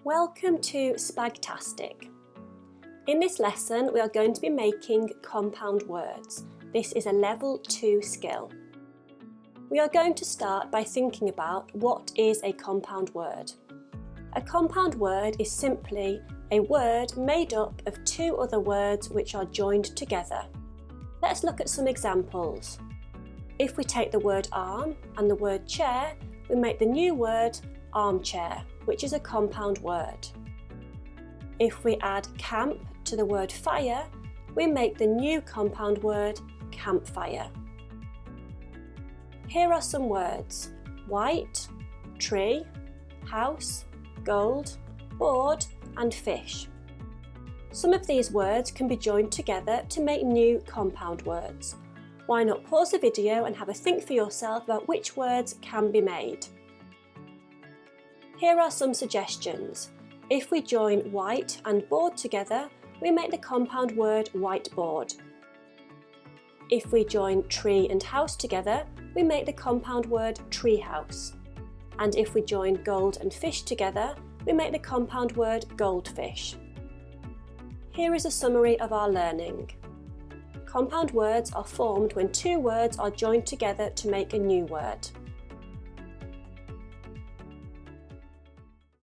Welcome to Spagtastic. In this lesson we are going to be making compound words. This is a level 2 skill. We are going to start by thinking about what is a compound word. A compound word is simply a word made up of two other words which are joined together. Let's look at some examples. If we take the word arm and the word chair, we make the new word armchair, which is a compound word. If we add camp to the word fire, we make the new compound word campfire. Here are some words: white, tree, house, gold, board and fish. Some of these words can be joined together to make new compound words. Why not pause the video and have a think for yourself about which words can be made? Here are some suggestions. If we join white and board together, we make the compound word whiteboard. If we join tree and house together, we make the compound word treehouse. And if we join gold and fish together, we make the compound word goldfish. Here is a summary of our learning. Compound words are formed when two words are joined together to make a new word.